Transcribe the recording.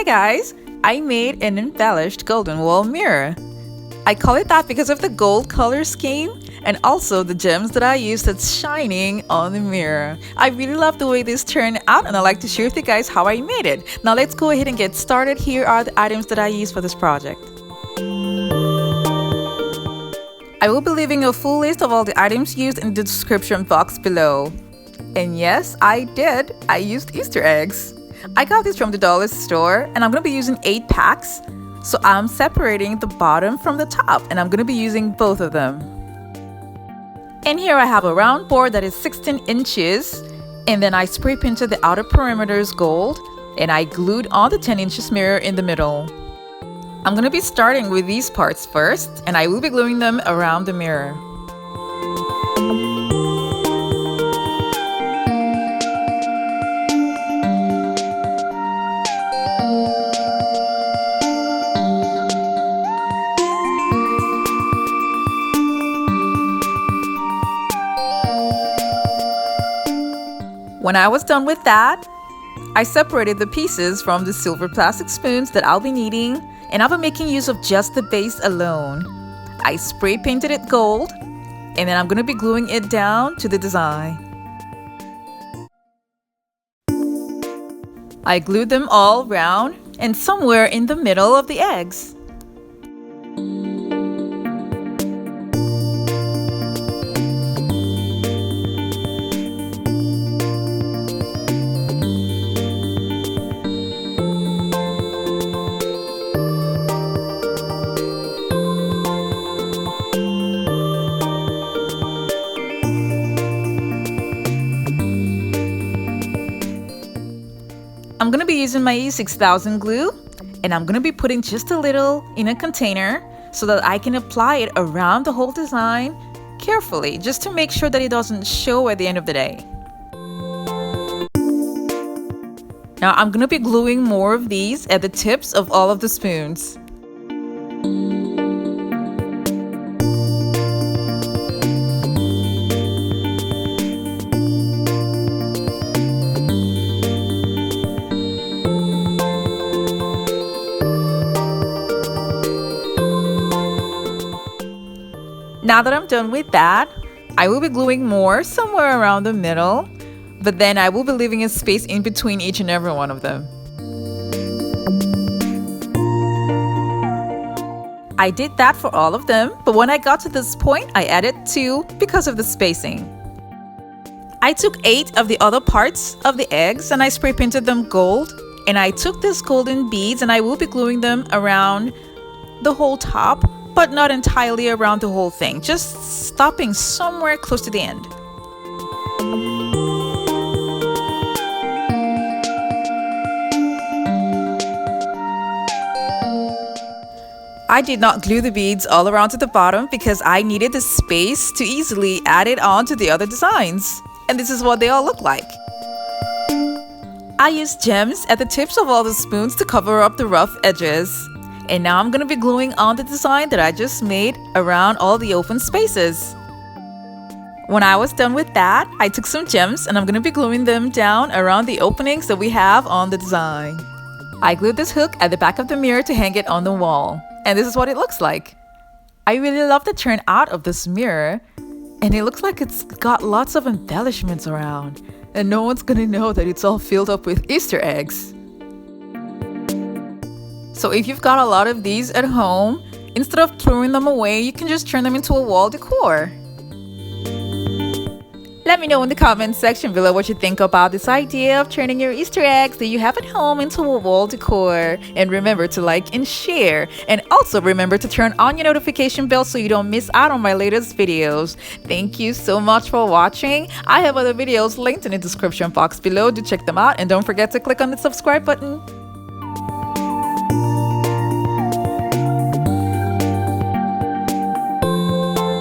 Hey guys, I made an embellished golden wall mirror. I call it that because of the gold color scheme and also the gems that I used that's shining on the mirror. I really love the way this turned out and I'd like to share with you guys how I made it. Now let's go ahead and get started. Here are the items that I used for this project. I will be leaving a full list of all the items used in the description box below. And yes, I did. I used Easter eggs. I got these from the dollar store and I'm going to be using 8 packs. So I'm separating the bottom from the top and I'm going to be using both of them. And here I have a round board that is 16 inches. And then I spray painted the outer perimeters gold and I glued on the 10 inches mirror in the middle. I'm going to be starting with these parts first and I will be gluing them around the mirror. When I was done with that, I separated the pieces from the silver plastic spoons that I'll be needing, and I'll be making use of just the base alone. I spray painted it gold, and then I'm going to be gluing it down to the design. I glued them all round and somewhere in the middle of the eggs. I'm going to be using my E6000 glue and I'm going to be putting just a little in a container so that I can apply it around the whole design carefully just to make sure that it doesn't show at the end of the day. Now I'm going to be gluing more of these at the tips of all of the spoons. Now that I'm done with that, I will be gluing more somewhere around the middle, but then I will be leaving a space in between each and every one of them. I did that for all of them, but when I got to this point, I added 2 because of the spacing. I took 8 of the other parts of the eggs and I spray painted them gold, and I took these golden beads and I will be gluing them around the whole top, but not entirely around the whole thing, just stopping somewhere close to the end. I did not glue the beads all around to the bottom because I needed the space to easily add it on to the other designs. And this is what they all look like. I used gems at the tips of all the spoons to cover up the rough edges. And now I'm going to be gluing on the design that I just made around all the open spaces. When I was done with that, I took some gems and I'm going to be gluing them down around the openings that we have on the design. I glued this hook at the back of the mirror to hang it on the wall. And this is what it looks like. I really love the turnout of this mirror. And it looks like it's got lots of embellishments around. And no one's going to know that it's all filled up with Easter eggs. So if you've got a lot of these at home, instead of throwing them away, you can just turn them into a wall decor. Let me know in the comments section below what you think about this idea of turning your Easter eggs that you have at home into a wall decor. And remember to like and share. And also remember to turn on your notification bell so you don't miss out on my latest videos. Thank you so much for watching. I have other videos linked in the description box below. Do check them out and don't forget to click on the subscribe button.